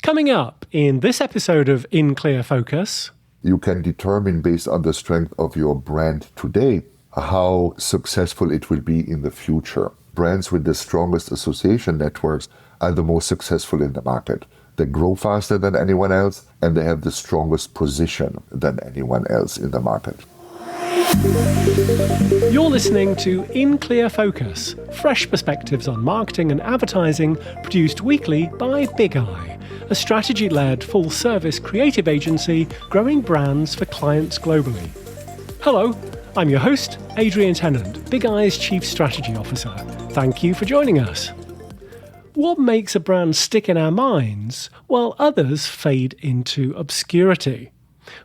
Coming up in this episode of In Clear Focus, you can determine based on the strength of your brand today how successful it will be in the future. Brands with the strongest association networks are the most successful in the market. They grow faster than anyone else, and they have the strongest position than anyone else in the market. You're listening to In Clear Focus, fresh perspectives on marketing and advertising, produced weekly by Big Eye, a strategy-led, full-service creative agency growing brands for clients globally. Hello, I'm your host, Adrian Tennant, Big Eye's Chief Strategy Officer. Thank you for joining us. What makes a brand stick in our minds while others fade into obscurity?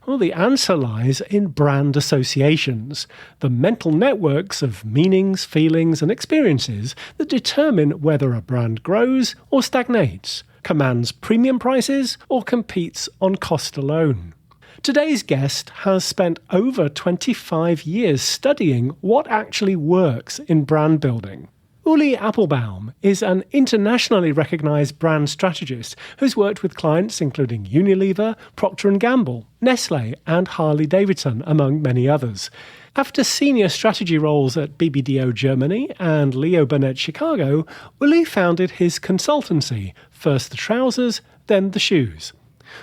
Well, the answer lies in brand associations, the mental networks of meanings, feelings, and experiences that determine whether a brand grows or stagnates, commands premium prices, or competes on cost alone. Today's guest has spent over 25 years studying what actually works in brand building. Ulli Appelbaum is an internationally recognized brand strategist who's worked with clients including Unilever, Procter & Gamble, Nestle, and Harley-Davidson, among many others. After senior strategy roles at BBDO Germany and Leo Burnett Chicago, Ulli founded his consultancy, first the trousers, then the shoes.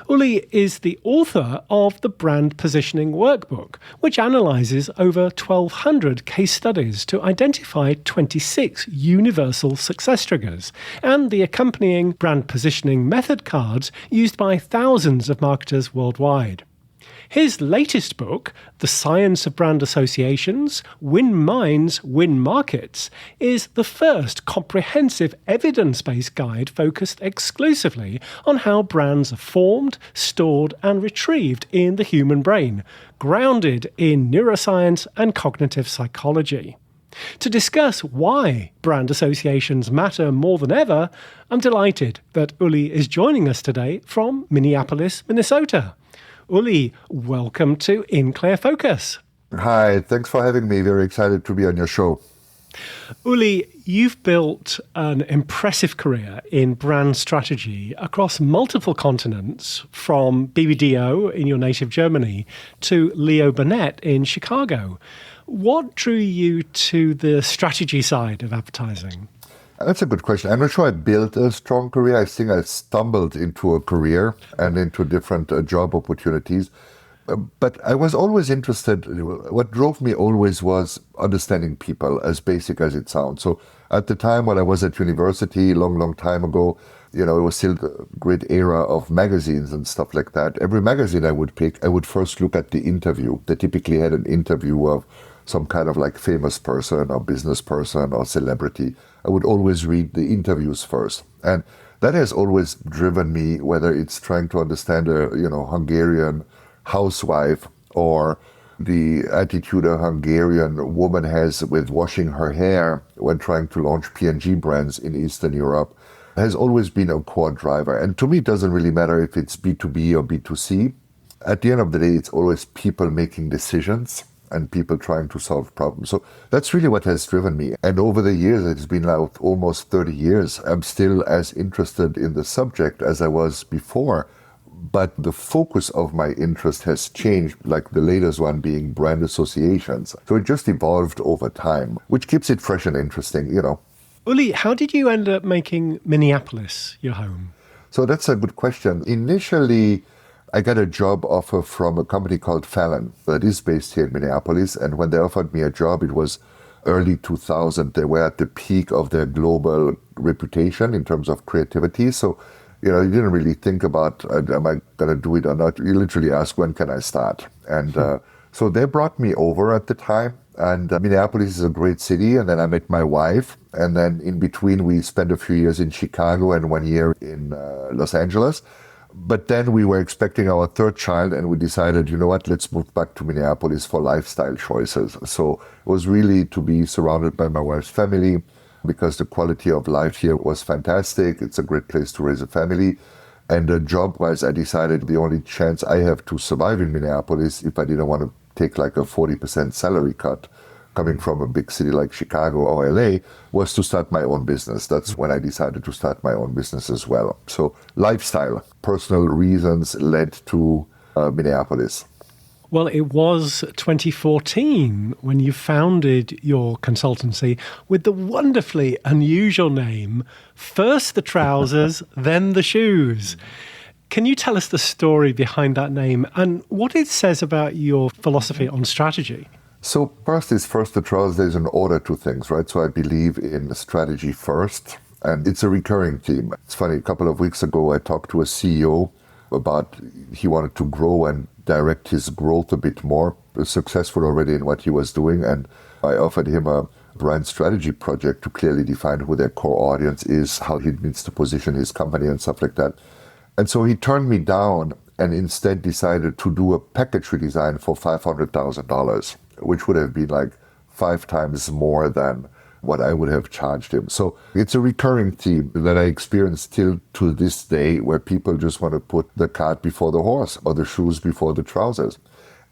Ulli is the author of the Brand Positioning Workbook, which analyses over 1,200 case studies to identify 26 universal success triggers, and the accompanying brand positioning method cards used by thousands of marketers worldwide. His latest book, The Science of Brand Associations, Win Minds, Win Markets, is the first comprehensive evidence-based guide focused exclusively on how brands are formed, stored, and retrieved in the human brain, grounded in neuroscience and cognitive psychology. To discuss why brand associations matter more than ever, I'm delighted that Ulli is joining us today from Minneapolis, Minnesota. Ulli, welcome to In Clear Focus. Hi, thanks for having me. Very excited to be on your show. Ulli, you've built an impressive career in brand strategy across multiple continents, from BBDO in your native Germany to Leo Burnett in Chicago. What drew you to the strategy side of advertising? That's a good question. I'm not sure I built a strong career. I think I stumbled into a career and into different job opportunities. But I was always interested. What drove me always was understanding people, as basic as it sounds. So at the time when I was at university, long time ago, it was still the great era of magazines and stuff like that. Every magazine I would pick, I would first look at the interview. They typically had an interview of some kind of like famous person or business person or celebrity. I would always read the interviews first. And that has always driven me, whether it's trying to understand a Hungarian housewife or the attitude a Hungarian woman has with washing her hair when trying to launch P&G brands in Eastern Europe, has always been a core driver. And to me, it doesn't really matter if it's B2B or B2C. At the end of the day, it's always people making decisions and people trying to solve problems. So that's really what has driven me. And over the years, it's been now almost 30 years, I'm still as interested in the subject as I was before. But the focus of my interest has changed, like the latest one being brand associations. So it just evolved over time, which keeps it fresh and interesting, Ulli, how did you end up making Minneapolis your home? So that's a good question. Initially, I got a job offer from a company called Fallon that is based here in Minneapolis. And when they offered me a job, it was early 2000. They were at the peak of their global reputation in terms of creativity. So, you didn't really think about, am I going to do it or not? You literally ask, when can I start? And so they brought me over at the time. And Minneapolis is a great city. And then I met my wife. And then in between, we spent a few years in Chicago and 1 year in Los Angeles. But then we were expecting our third child, and we decided, let's move back to Minneapolis for lifestyle choices. So it was really to be surrounded by my wife's family, because the quality of life here was fantastic. It's a great place to raise a family. And job-wise, I decided the only chance I have to survive in Minneapolis, if I didn't want to take like a 40% salary cut, coming from a big city like Chicago or LA, was to start my own business. That's when I decided to start my own business as well. So lifestyle, personal reasons led to Minneapolis. Well, it was 2014 when you founded your consultancy with the wonderfully unusual name, First the Trousers, Then the Shoes. Can you tell us the story behind that name and what it says about your philosophy on strategy? So first the trousers, there's an order to things, right? So I believe in strategy first, and it's a recurring theme. It's funny, a couple of weeks ago, I talked to a CEO about he wanted to grow and direct his growth a bit more, successful already in what he was doing. And I offered him a brand strategy project to clearly define who their core audience is, how he needs to position his company and stuff like that. And so he turned me down and instead decided to do a package redesign for $500,000, which would have been like 5 times more than what I would have charged him. So it's a recurring theme that I experience still to this day, where people just want to put the cart before the horse or the shoes before the trousers.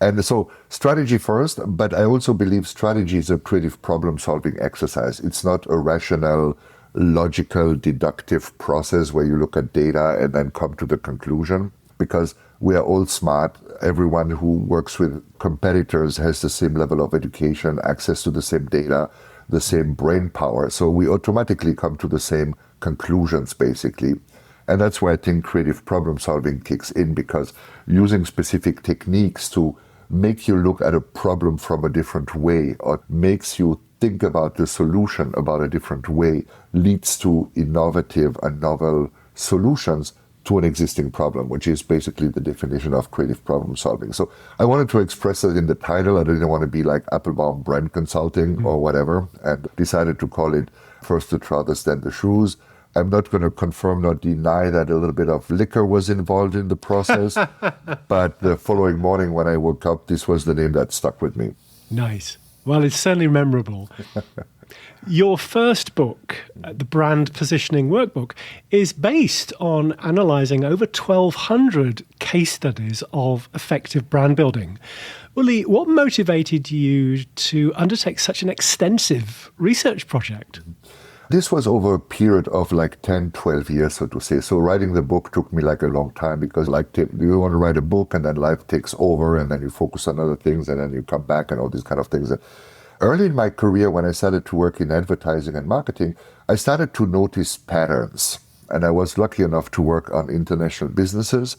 And so strategy first, but I also believe strategy is a creative problem-solving exercise. It's not a rational, logical, deductive process where you look at data and then come to the conclusion, because we are all smart. Everyone who works with competitors has the same level of education, access to the same data, the same brain power. So we automatically come to the same conclusions, basically. And that's why I think creative problem solving kicks in, because using specific techniques to make you look at a problem from a different way, or makes you think about the solution about a different way, leads to innovative and novel solutions to an existing problem, which is basically the definition of creative problem solving. So I wanted to express it in the title. I didn't want to be like Appelbaum Brand Consulting or whatever, and decided to call it First the Trousers, Then the Shoes. I'm not going to confirm nor deny that a little bit of liquor was involved in the process, but the following morning when I woke up, this was the name that stuck with me. Nice. Well, it's certainly memorable. Your first book, the Brand Positioning Workbook, is based on analysing over 1,200 case studies of effective brand building. Ulli, what motivated you to undertake such an extensive research project? This was over a period of like 10, 12 years, so to say. So writing the book took me like a long time, because like you want to write a book and then life takes over and then you focus on other things and then you come back and all these kind of things. Early in my career, when I started to work in advertising and marketing, I started to notice patterns. And I was lucky enough to work on international businesses.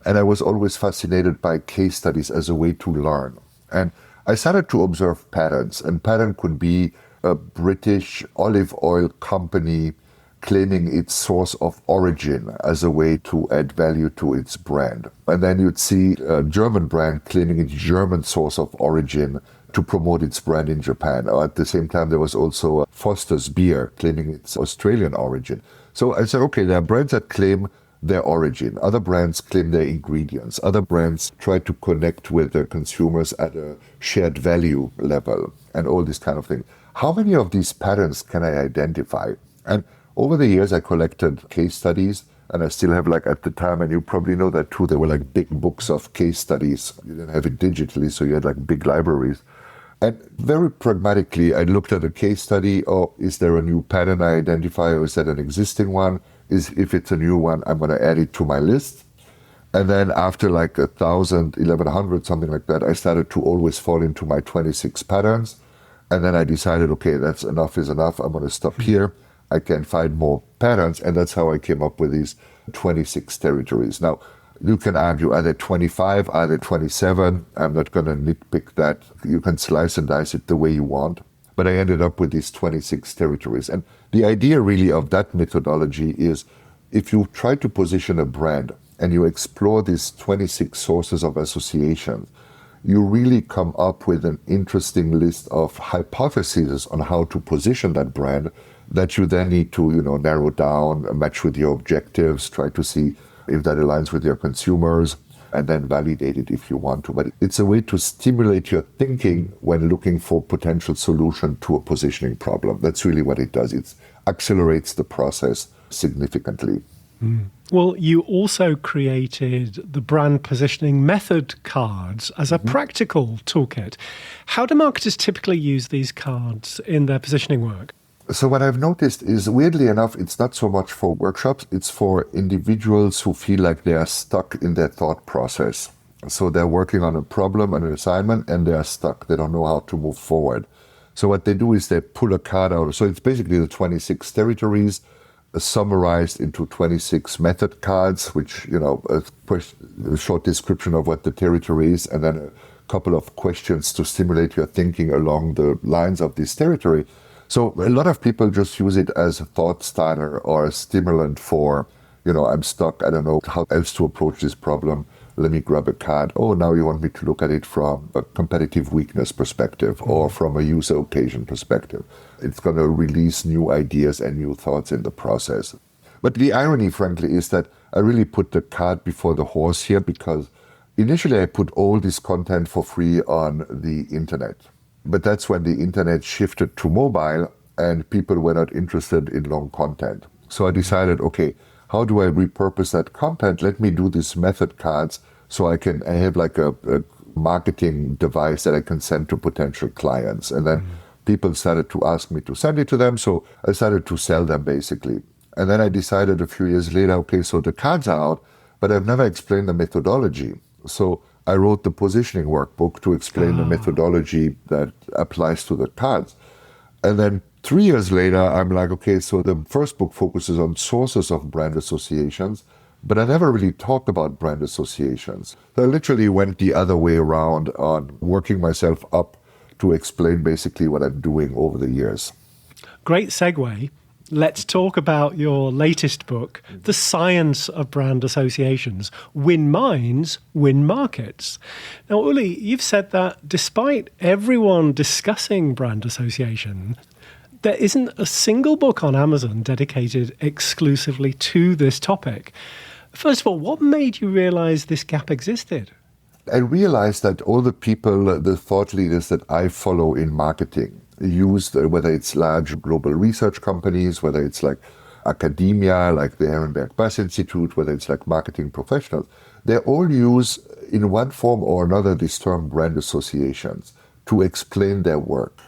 And I was always fascinated by case studies as a way to learn. And I started to observe patterns. And pattern could be a British olive oil company claiming its source of origin as a way to add value to its brand. And then you'd see a German brand claiming its German source of origin to promote its brand in Japan. Or at the same time, there was also Foster's beer claiming its Australian origin. So I said, okay, there are brands that claim their origin. Other brands claim their ingredients. Other brands try to connect with their consumers at a shared value level and all this kind of thing. How many of these patterns can I identify? And over the years, I collected case studies, and I still have, like at the time, and you probably know that too, there were like big books of case studies. You didn't have it digitally, so you had like big libraries. And very pragmatically, I looked at a case study. Oh, is there a new pattern I identify, or is that an existing one? If it's a new one, I'm going to add it to my list. And then after like 1,000, 1,100, something like that, I started to always fall into my 26 patterns. And then I decided, okay, that's enough is enough. I'm going to stop here. I can find more patterns. And that's how I came up with these 26 territories. Now, you can argue, are there 25, are there 27? I'm not going to nitpick that. You can slice and dice it the way you want. But I ended up with these 26 territories. And the idea really of that methodology is, if you try to position a brand and you explore these 26 sources of association, you really come up with an interesting list of hypotheses on how to position that brand that you then need to, narrow down, match with your objectives, try to see if that aligns with your consumers, and then validate it if you want to. But it's a way to stimulate your thinking when looking for potential solution to a positioning problem. That's really what it does. It accelerates the process significantly. Well, you also created the brand positioning method cards as a practical toolkit. How do marketers typically use these cards in their positioning work? So what I've noticed is, weirdly enough, it's not so much for workshops, it's for individuals who feel like they are stuck in their thought process. So they're working on a problem, an assignment, and they are stuck. They don't know how to move forward. So what they do is they pull a card out. So it's basically the 26 territories summarized into 26 method cards, which, a short description of what the territory is, and then a couple of questions to stimulate your thinking along the lines of this territory. So a lot of people just use it as a thought starter or a stimulant for, I'm stuck, I don't know how else to approach this problem. Let me grab a card. Oh, now you want me to look at it from a competitive weakness perspective or from a user occasion perspective. It's going to release new ideas and new thoughts in the process. But the irony, frankly, is that I really put the cart before the horse here, because initially I put all this content for free on the internet. But that's when the internet shifted to mobile and people were not interested in long content. So I decided, okay, how do I repurpose that content? Let me do these method cards so I have like a marketing device that I can send to potential clients. And then people started to ask me to send it to them. So I started to sell them, basically. And then I decided a few years later, okay, so the cards are out, but I've never explained the methodology. So I wrote the positioning workbook to explain the methodology that applies to the cards. And then 3 years later, I'm like, okay, so the first book focuses on sources of brand associations, but I never really talked about brand associations. So I literally went the other way around on working myself up to explain basically what I'm doing over the years. Great segue. Let's talk about your latest book, The Science of Brand Associations. Win minds, win markets. Now, Ulli, you've said that despite everyone discussing brand association, there isn't a single book on Amazon dedicated exclusively to this topic. First of all, what made you realize this gap existed? I realized that all the people, the thought leaders that I follow in marketing, used, whether it's large global research companies, whether it's like academia, like the Ehrenberg Bass Institute, whether it's like marketing professionals, they all use in one form or another this term brand associations to explain their work.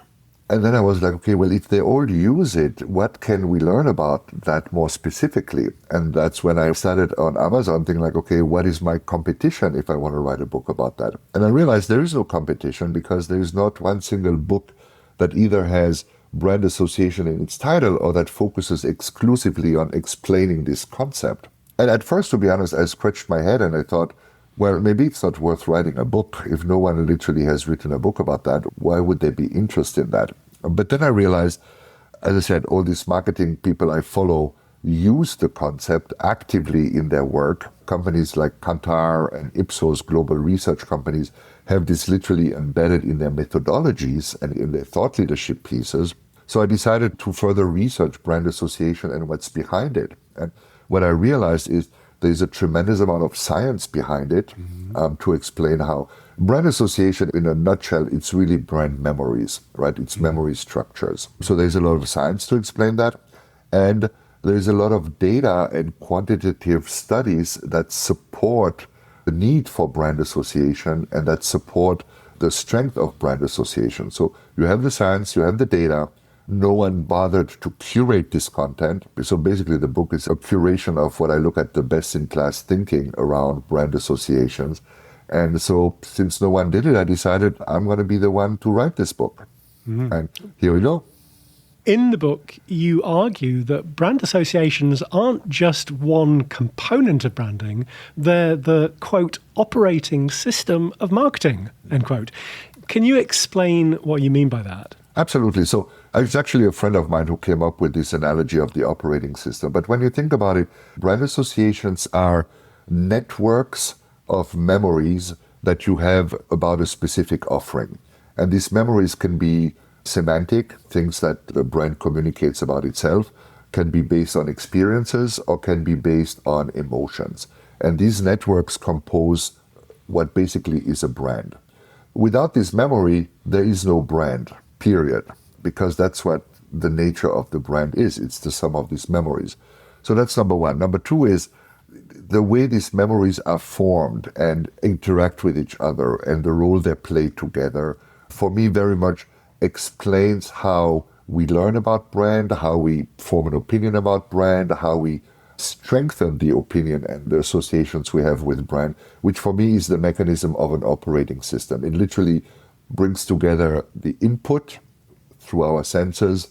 And then I was like, okay, well, if they all use it, what can we learn about that more specifically? And that's when I started on Amazon thinking like, okay, what is my competition if I want to write a book about that? And I realized there is no competition because there is not one single book that either has brand association in its title or that focuses exclusively on explaining this concept. And at first, to be honest, I scratched my head and I thought, well, maybe it's not worth writing a book. If no one literally has written a book about that, why would they be interested in that? But then I realized, as I said, all these marketing people I follow use the concept actively in their work. Companies like Kantar and Ipsos, global research companies, have this literally embedded in their methodologies and in their thought leadership pieces. So I decided to further research brand association and what's behind it. And what I realized is there's a tremendous amount of science behind it to explain how brand association, in a nutshell, it's really brand memories, right? It's memory structures. So there's a lot of science to explain that. And there's a lot of data and quantitative studies that support the need for brand association and that support the strength of brand association. So you have the science, you have the data. No one bothered to curate this content. So basically the book is a curation of what I look at the best-in-class thinking around brand associations. And so since no one did it, I decided I'm going to be the one to write this book. And here we go. In the book, you argue that brand associations aren't just one component of branding, they're the, quote, operating system of marketing, end quote. Can you explain what you mean by that? Absolutely. So it's actually a friend of mine who came up with this analogy of the operating system. But when you think about it, brand associations are networks of memories that you have about a specific offering. And these memories can be semantic, things that the brand communicates about itself, can be based on experiences or can be based on emotions. And these networks compose what basically is a brand. Without this memory, there is no brand, period, because that's what the nature of the brand is. It's the sum of these memories. So that's number one. Number two is the way these memories are formed and interact with each other and the role they play together, for me, very much explains how we learn about brand, how we form an opinion about brand, how we strengthen the opinion and the associations we have with brand, which for me is the mechanism of an operating system. It literally brings together the input through our senses,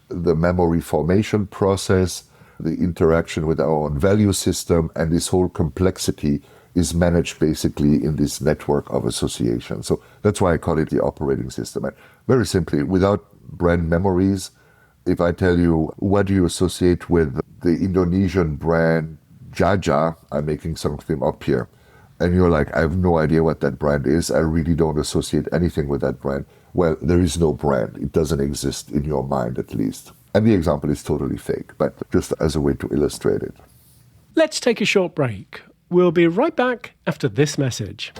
the memory formation process, the interaction with our own value system, and this whole complexity is managed basically in this network of association. So that's why I call it the operating system. And very simply, without brand memories, if I tell you, what do you associate with the Indonesian brand Jaja, I'm making something up here, and you're like, I have no idea what that brand is, I really don't associate anything with that brand. Well, there is no brand. It doesn't exist in your mind, at least. And the example is totally fake, but just as a way to illustrate it. Let's take a short break. We'll be right back after this message.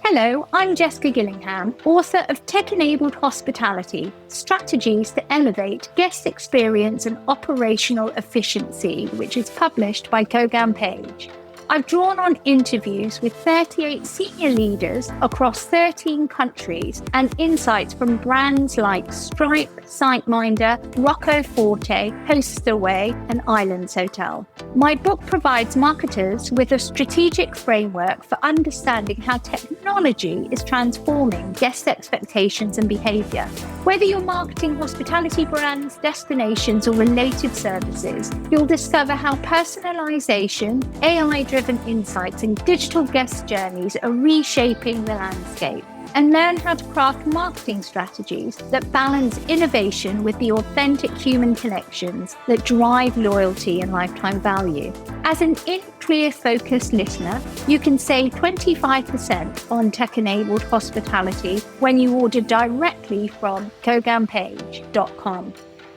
Hello, I'm Jessica Gillingham, author of Tech-Enabled Hospitality, Strategies to Elevate Guest Experience and Operational Efficiency, which is published by Kogan Page. I've drawn on interviews with 38 senior leaders across 13 countries and insights from brands like Stripe, SiteMinder, Rocco Forte, Hostaway, and Islands Hotel. My book provides marketers with a strategic framework for understanding how technology is transforming guest expectations and behavior. Whether you're marketing hospitality brands, destinations, or related services, you'll discover how personalization, AI-driven insights, and digital guest journeys are reshaping the landscape, and learn how to craft marketing strategies that balance innovation with the authentic human connections that drive loyalty and lifetime value. As an in-clear focused listener, you can save 25% on tech-enabled hospitality when you order directly from koganpage.com.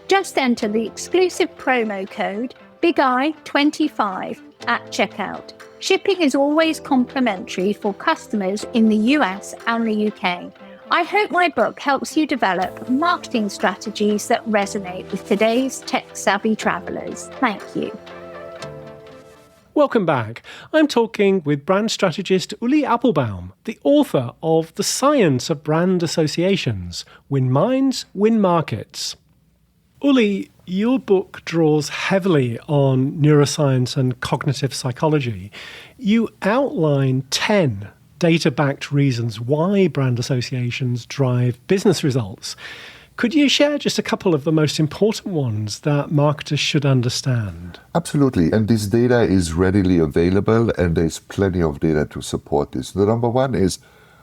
Just enter the exclusive promo code BIGEYE25 at checkout. Shipping is always complimentary for customers in the US and the UK. I hope my book helps you develop marketing strategies that resonate with today's tech-savvy travelers. Thank you. Welcome back. I'm talking with brand strategist Ulli Appelbaum, the author of The Science of Brand Associations, Win Minds, Win Markets. Ulli, your book draws heavily on neuroscience and cognitive psychology. You outline 10 data-backed reasons why brand associations drive business results. Could you share just a couple of the most important ones that marketers should understand? Absolutely. And this data is readily available, and there's plenty of data to support this. The number one is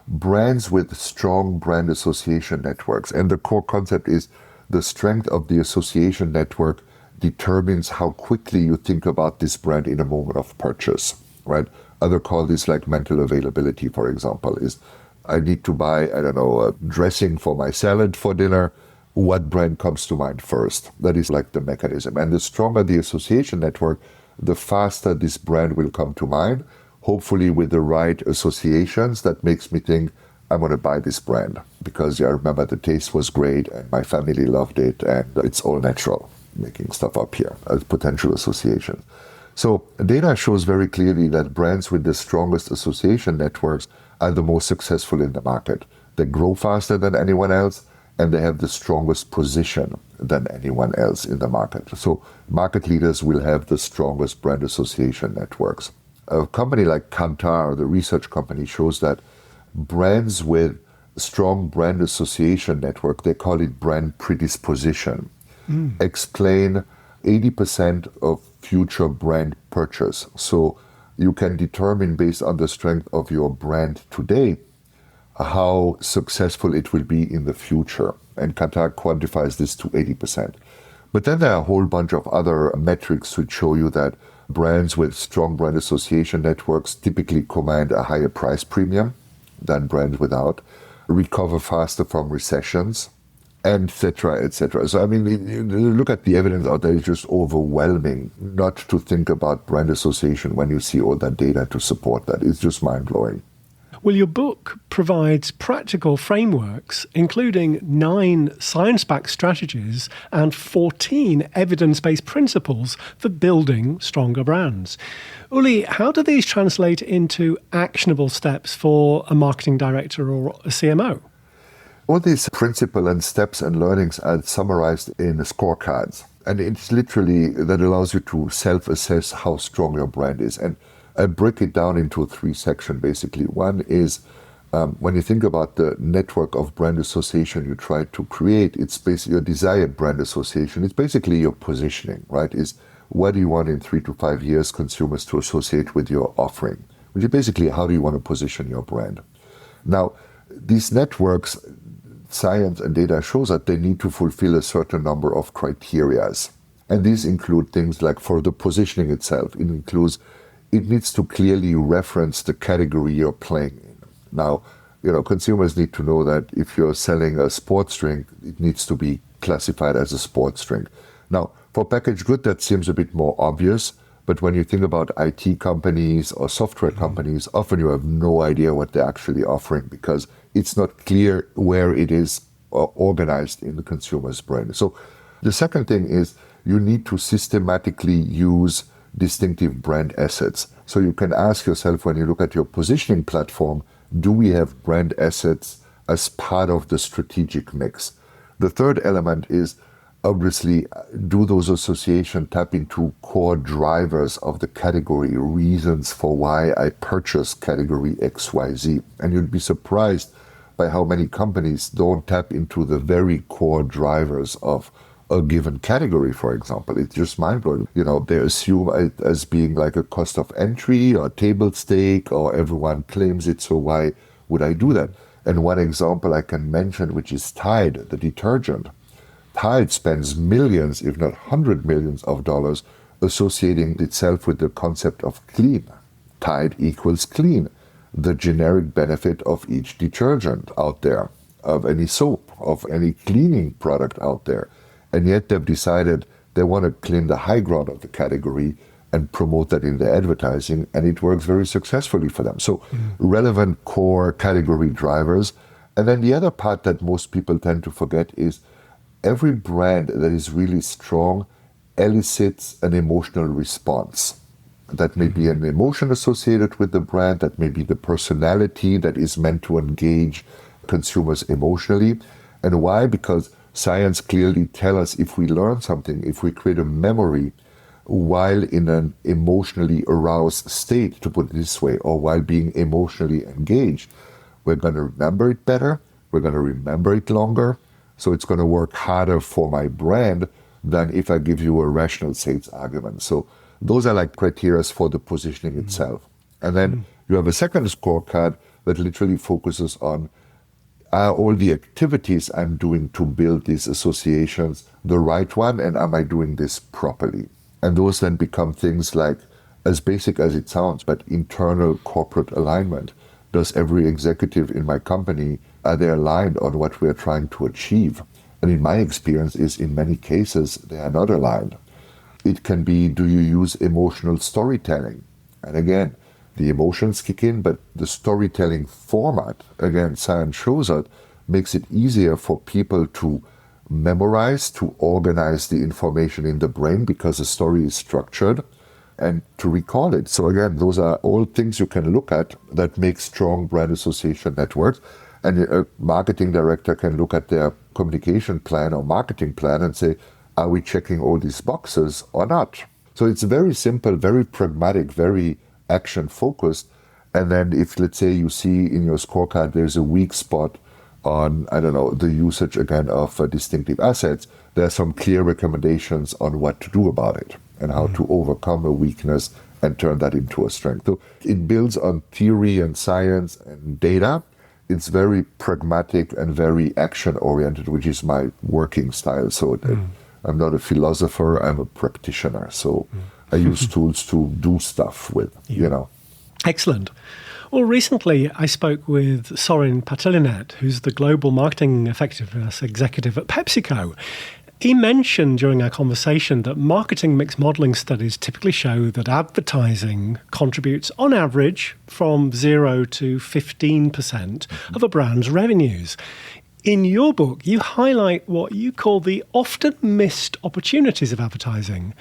brands with strong brand association networks. And the core concept is the strength of the association network determines how quickly you think about this brand in a moment of purchase, right? Other call this like mental availability, for example, is I need to buy, a dressing for my salad for dinner. What brand comes to mind first? That is like the mechanism. And the stronger the association network, the faster this brand will come to mind, hopefully with the right associations that makes me think, I'm going to buy this brand because I remember the taste was great and my family loved it and it's all natural, making stuff up here as potential association. So data shows very clearly that brands with the strongest association networks are the most successful in the market. They grow faster than anyone else and they have the strongest position than anyone else in the market. So market leaders will have the strongest brand association networks. A company like Kantar, the research company, shows that brands with strong brand association network, they call it brand predisposition, explain 80% of future brand purchase. So you can determine based on the strength of your brand today how successful it will be in the future. And Kantar quantifies this to 80%. But then there are a whole bunch of other metrics which show you that brands with strong brand association networks typically command a higher price premium than brands without, recover faster from recessions, et cetera, et cetera. So, I mean, you look at the evidence out there, it's just overwhelming not to think about brand association when you see all that data to support that. It's just mind-blowing. Well, your book provides practical frameworks, including 9 science-backed strategies and 14 evidence-based principles for building stronger brands. Ulli, how do these translate into actionable steps for a marketing director or a CMO? All these principles and steps and learnings are summarized in scorecards. And it's literally that allows you to self-assess how strong your brand is. And I break it down into 3 sections, basically. One is when you think about the network of brand association you try to create, it's basically your desired brand association. It's basically your positioning, right? Is what do you want in 3 to 5 years consumers to associate with your offering? Which is basically how do you want to position your brand? Now, these networks, science and data shows that they need to fulfill a certain number of criterias. And these include things like for the positioning itself, it needs to clearly reference the category you're playing in. Now, consumers need to know that if you're selling a sports drink, it needs to be classified as a sports drink. Now, for packaged good, that seems a bit more obvious, but when you think about IT companies or software companies, often you have no idea what they're actually offering because it's not clear where it is organized in the consumer's brain. So the second thing is you need to systematically use distinctive brand assets. So you can ask yourself when you look at your positioning platform, do we have brand assets as part of the strategic mix? The third element is obviously, do those associations tap into core drivers of the category, reasons for why I purchase category XYZ? And you'd be surprised by how many companies don't tap into the very core drivers of a given category, for example. It's just mind-blowing. They assume it as being like a cost of entry or table stake, or everyone claims it, so why would I do that? And one example I can mention, which is Tide, the detergent. Tide spends millions, if not hundred millions of dollars associating itself with the concept of clean. Tide equals clean, the generic benefit of each detergent out there, of any soap, of any cleaning product out there. And yet they've decided they want to claim the high ground of the category and promote that in their advertising, and it works very successfully for them. So relevant core category drivers. And then the other part that most people tend to forget is every brand that is really strong elicits an emotional response. That may be an emotion associated with the brand, that may be the personality that is meant to engage consumers emotionally. And why? Because science clearly tells us if we learn something, if we create a memory while in an emotionally aroused state, to put it this way, or while being emotionally engaged, we're going to remember it better, we're going to remember it longer, so it's going to work harder for my brand than if I give you a rational sales argument. So those are like criteria for the positioning itself. And then you have a second scorecard that literally focuses on are all the activities I'm doing to build these associations the right one, and am I doing this properly? And those then become things like, as basic as it sounds, but internal corporate alignment. Does every executive in my company, are they aligned on what we're trying to achieve? And in my experience is in many cases, they are not aligned. It can be, do you use emotional storytelling? And again, the emotions kick in, but the storytelling format, again, science shows that, makes it easier for people to memorize, to organize the information in the brain because the story is structured, and to recall it. So again, those are all things you can look at that make strong brand association networks. And a marketing director can look at their communication plan or marketing plan and say, are we checking all these boxes or not? So it's very simple, very pragmatic, very action-focused. And then if, let's say, you see in your scorecard there's a weak spot on, the usage, again, of distinctive assets, there are some clear recommendations on what to do about it and how to overcome a weakness and turn that into a strength. So it builds on theory and science and data. It's very pragmatic and very action-oriented, which is my working style. So I'm not a philosopher, I'm a practitioner. So I use tools to do stuff with, Excellent. Well, recently I spoke with Sorin Patilinet, who's the Global Marketing Effectiveness Executive at PepsiCo. He mentioned during our conversation that marketing mix modeling studies typically show that advertising contributes, on average, from 0 to 15% of a brand's revenues. In your book, you highlight what you call the often missed opportunities of advertising.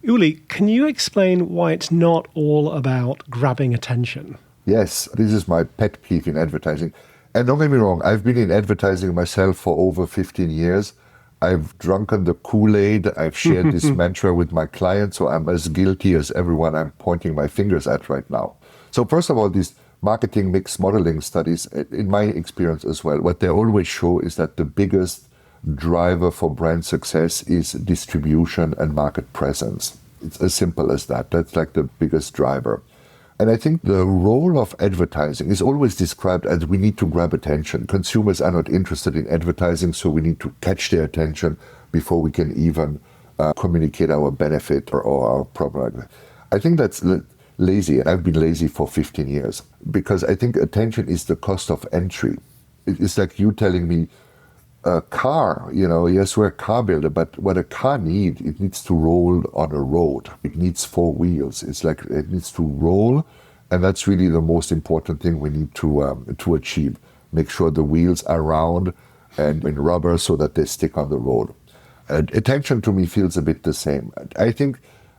Ulli, can you explain why it's not all about grabbing attention? Yes, this is my pet peeve in advertising. And don't get me wrong, I've been in advertising myself for over 15 years. I've drunken the Kool-Aid. I've shared this mantra with my clients, so I'm as guilty as everyone I'm pointing my fingers at right now. So first of all, these marketing mix modeling studies, in my experience as well, what they always show is that the biggest driver for brand success is distribution and market presence. It's as simple as that. That's like the biggest driver. And I think the role of advertising is always described as we need to grab attention. Consumers are not interested in advertising, so we need to catch their attention before we can even communicate our benefit or our problem. I think that's lazy, and I've been lazy for 15 years because I think attention is the cost of entry. It's like you telling me, a car, yes, we're a car builder, but what a car needs, it needs to roll on a road. It needs 4 wheels. It's like it needs to roll, and that's really the most important thing we need to achieve. Make sure the wheels are round and in rubber so that they stick on the road. And attention to me feels a bit the same. I think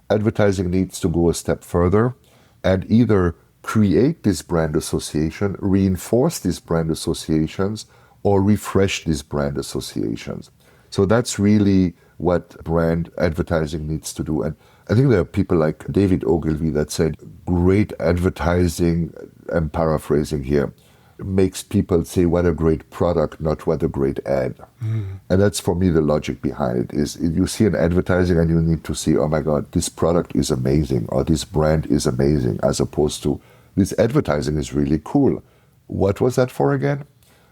advertising needs to go a step further and either create this brand association, reinforce these brand associations, or refresh these brand associations. So that's really what brand advertising needs to do. And I think there are people like David Ogilvy that said, great advertising, I'm paraphrasing here, makes people say what a great product, not what a great ad. And that's for me the logic behind it is you see an advertising and you need to see, oh my God, this product is amazing or this brand is amazing, as opposed to this advertising is really cool. What was that for again?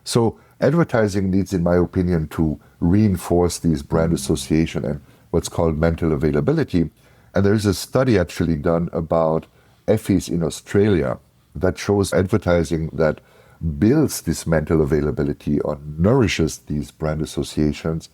So advertising needs, in my opinion, to reinforce these brand association and what's called mental availability. And there is a study actually done about Effie's in Australia that shows advertising that builds this mental availability or nourishes these brand associations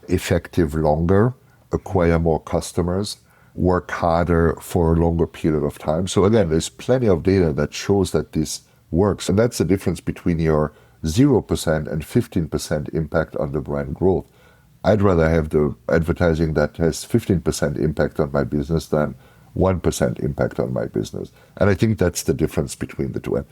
effective longer, acquire more customers, work harder for a longer period of time. So again, there's plenty of data that shows that this works. And that's the difference between your 0% and 15% impact on the brand growth. I'd rather have the advertising that has 15% impact on my business than 1% impact on my business. And I think that's the difference between the two. And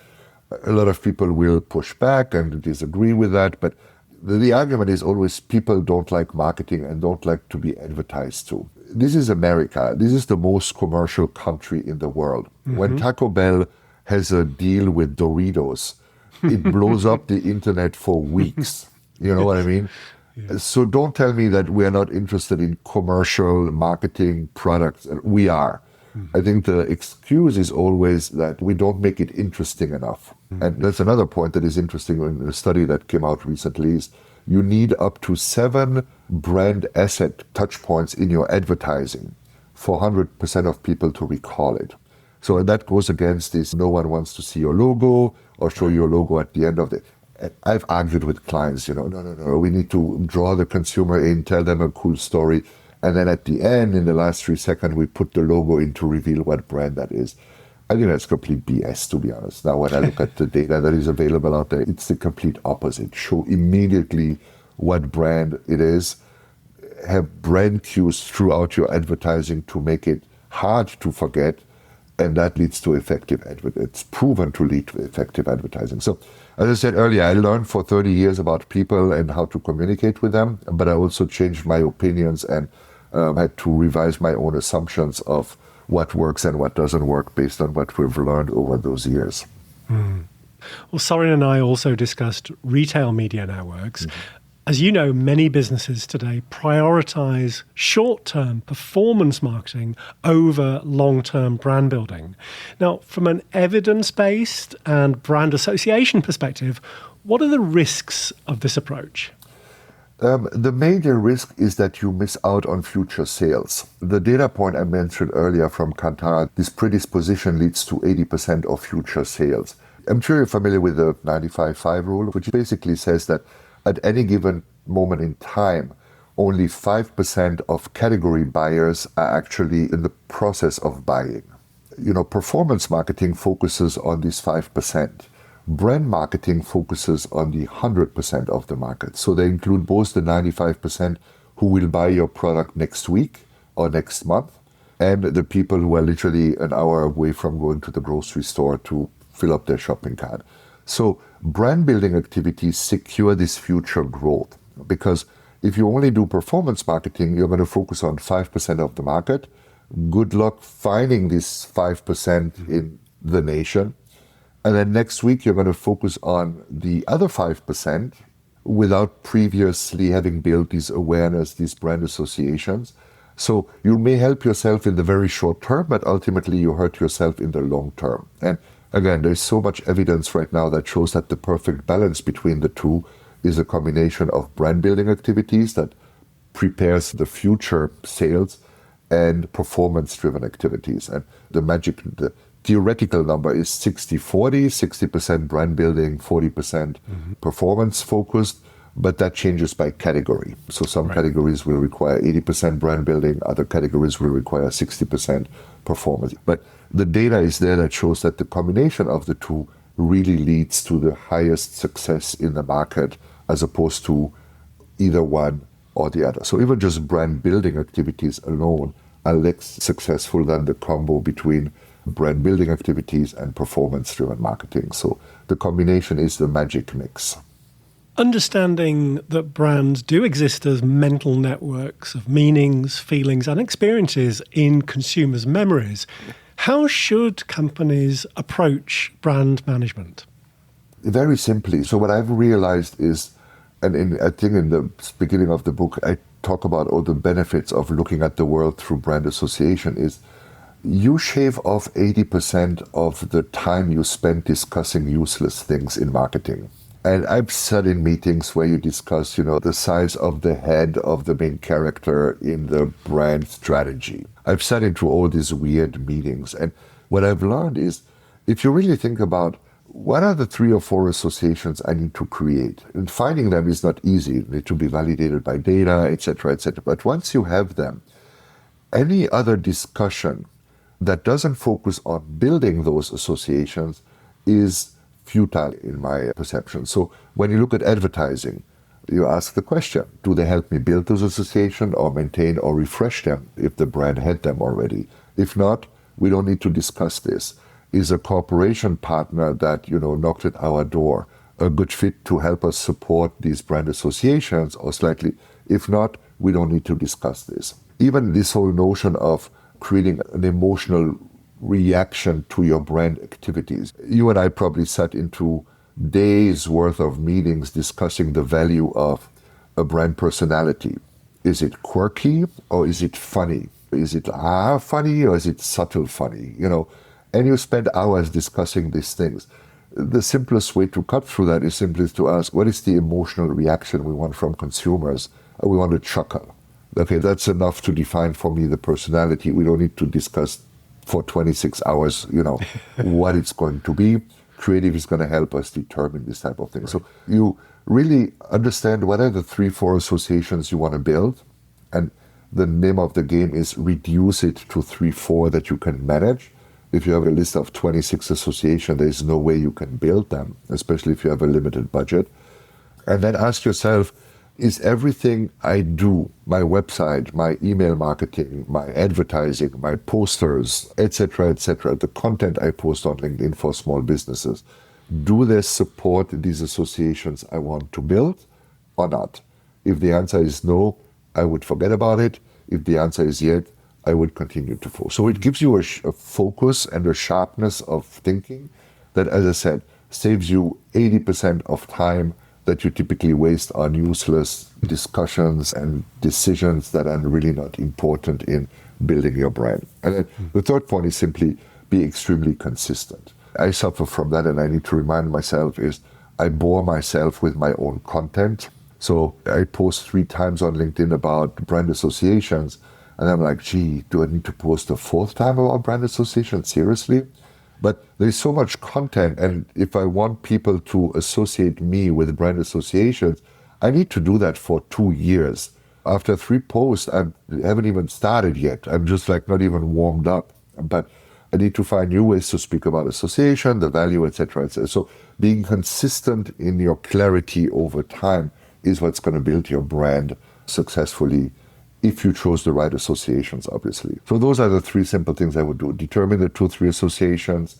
a lot of people will push back and disagree with that, but the argument is always people don't like marketing and don't like to be advertised to. This is America. This is the most commercial country in the world. When Taco Bell has a deal with Doritos, it blows up the internet for weeks. You know what I mean? Yeah. So don't tell me that we're not interested in commercial marketing products. We are. I think the excuse is always that we don't make it interesting enough. And that's another point that is interesting in a study that came out recently is you need up to 7 brand asset touch points in your advertising for 100% of people to recall it. So that goes against this, no one wants to see your logo or show your logo at the end of the... I've argued with clients, no, we need to draw the consumer in, tell them a cool story, and then at the end, in the last 3 seconds, we put the logo in to reveal what brand that is. I think that's complete BS, to be honest. Now, when I look at the data that is available out there, it's the complete opposite. Show immediately what brand it is, have brand cues throughout your advertising to make it hard to forget, and that leads to effective advertising. It's proven to lead to effective advertising. So, as I said earlier, I learned for 30 years about people and how to communicate with them, but I also changed my opinions and had to revise my own assumptions of what works and what doesn't work based on what we've learned over those years. Well, Soren and I also discussed retail media networks. As you know, many businesses today prioritize short-term performance marketing over long-term brand building. Now, from an evidence-based and brand association perspective, what are the risks of this approach? The major risk is that you miss out on future sales. The data point I mentioned earlier from Kantar, this predisposition leads to 80% of future sales. I'm sure you're familiar with the 95-5 rule, which basically says that at any given moment in time, only 5% of category buyers are actually in the process of buying. Performance marketing focuses on these 5%. Brand marketing focuses on the 100% of the market. So they include both the 95% who will buy your product next week or next month, and the people who are literally an hour away from going to the grocery store to fill up their shopping cart. So brand building activities secure this future growth, because if you only do performance marketing, you're going to focus on 5% of the market. Good luck finding this 5% in the nation. And then next week, you're going to focus on the other 5% without previously having built these awareness, these brand associations. So you may help yourself in the very short term, but ultimately you hurt yourself in the long term. And again, there's so much evidence right now that shows that the perfect balance between the two is a combination of brand building activities that prepares the future sales and performance-driven activities. And the theoretical number is 60-40, 60% brand building, 40% performance-focused, but that changes by category. So some categories will require 80% brand building, other categories will require 60% performance. But the data is there that shows that the combination of the two really leads to the highest success in the market, as opposed to either one or the other. So even just brand building activities alone are less successful than the combo between brand building activities and performance-driven marketing. So the combination is the magic mix. Understanding that brands do exist as mental networks of meanings, feelings, and experiences in consumers' memories, how should companies approach brand management? Very simply. So what I've realized is, and I think in the beginning of the book, I talk about all the benefits of looking at the world through brand association, is you shave off 80% of the time you spend discussing useless things in marketing. And I've sat in meetings where you discuss, the size of the head of the main character in the brand strategy. I've sat into all these weird meetings. And what I've learned is, if you really think about what are the 3 or 4 associations I need to create, and finding them is not easy. They need to be validated by data, etc., etc. But once you have them, any other discussion that doesn't focus on building those associations is futile in my perception. So when you look at advertising, you ask the question, do they help me build those associations or maintain or refresh them if the brand had them already? If not, we don't need to discuss this. Is a corporation partner that, knocked at our door a good fit to help us support these brand associations, or slightly? If not, we don't need to discuss this. Even this whole notion of creating an emotional reaction to your brand activities. You and I probably sat into days worth of meetings discussing the value of a brand personality. Is it quirky or is it funny? Is it funny or is it subtle funny? And you spend hours discussing these things. The simplest way to cut through that is simply to ask, what is the emotional reaction we want from consumers? We want to chuckle. Okay, that's enough to define for me the personality. We don't need to discuss for 26 hours, what it's going to be. Creative is going to help us determine this type of thing. Right. So you really understand what are the 3-4 associations you want to build, and the name of the game is reduce it to 3-4 that you can manage. If you have a list of 26 associations, there's no way you can build them, especially if you have a limited budget. And then ask yourself, is everything I do, my website, my email marketing, my advertising, my posters, etc., the content I post on LinkedIn for small businesses, do they support these associations I want to build or not? If the answer is no, I would forget about it. If the answer is yes, I would continue to focus. So it gives you a focus and a sharpness of thinking that, as I said, saves you 80% of time that you typically waste on useless discussions and decisions that are really not important in building your brand. And then the third point is simply be extremely consistent. I suffer from that, and I need to remind myself is I bore myself with my own content. So I post 3 times on LinkedIn about brand associations, and I'm like, gee, do I need to post a 4th time about brand associations? Seriously? But there's so much content, and if I want people to associate me with brand associations, I need to do that for 2 years After 3 posts, I haven't even started yet. I'm just like not even warmed up. But I need to find new ways to speak about association, the value, etc., etc. So being consistent in your clarity over time is what's going to build your brand successfully if you chose the right associations, obviously. So those are the 3 simple things I would do. Determine the 2-3 associations,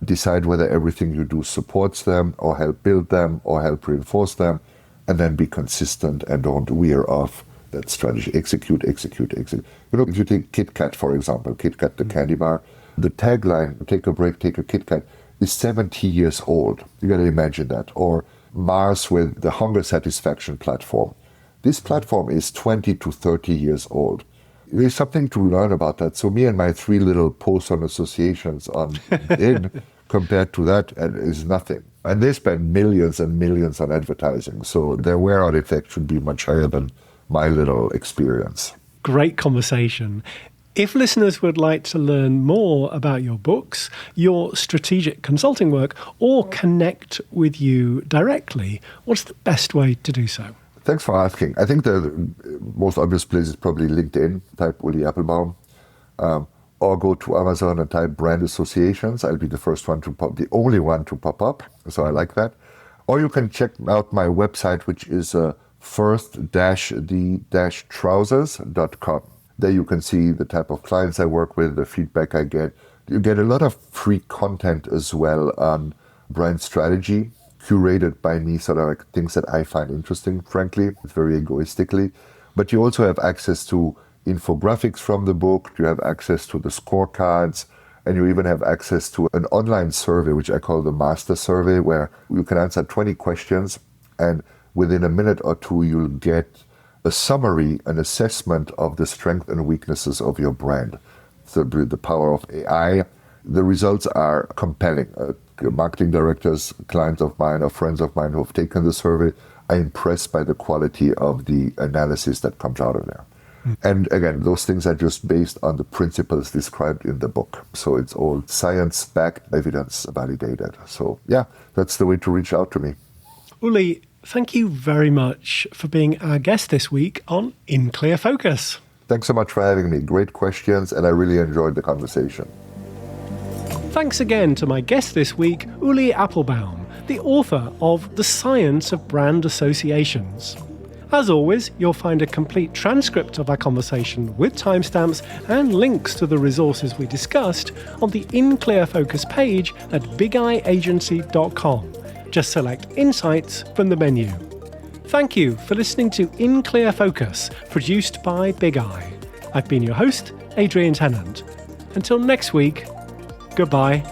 decide whether everything you do supports them or help build them or help reinforce them, and then be consistent and don't veer off that strategy. Execute, execute, execute. You know, if you take Kit Kat, for example, Kit Kat, the candy bar, the tagline, take a break, take a Kit Kat, is 70 years old. You got to imagine that. Or Mars with the hunger satisfaction platform. This platform is 20 to 30 years old. There's something to learn about that. So me and my 3 little posts on associations on LinkedIn compared to that is nothing. And they spend millions and millions on advertising. So their wear-out effect should be much higher than my little experience. Great conversation. If listeners would like to learn more about your books, your strategic consulting work, or connect with you directly, what's the best way to do so? Thanks for asking. I think the most obvious place is probably LinkedIn. Type Ulli Appelbaum. Or go to Amazon and type brand associations. I'll be the first one to pop, the only one to pop up. So I like that. Or you can check out my website, which is first-the-trousers.com. There you can see the type of clients I work with, the feedback I get. You get a lot of free content as well on brand strategy, curated by me, sort of like things that I find interesting, frankly, very egoistically. But you also have access to infographics from the book, you have access to the scorecards, and you even have access to an online survey, which I call the Master Survey, where you can answer 20 questions, and within a minute or 2, you'll get a summary, an assessment of the strengths and weaknesses of your brand. So the power of AI. The results are compelling. Marketing directors, clients of mine or friends of mine who have taken the survey are impressed by the quality of the analysis that comes out of there. And again, those things are just based on the principles described in the book. So it's all science-backed, evidence-validated. So yeah, that's the way to reach out to me. Ulli, thank you very much for being our guest this week on In Clear Focus. Thanks so much for having me. Great questions, and I really enjoyed the conversation. Thanks again to my guest this week, Ulli Appelbaum, the author of The Science of Brand Associations. As always, you'll find a complete transcript of our conversation with timestamps and links to the resources we discussed on the In Clear Focus page at bigeyeagency.com. Just select Insights from the menu. Thank you for listening to In Clear Focus, produced by Big Eye. I've been your host, Adrian Tennant. Until next week, goodbye.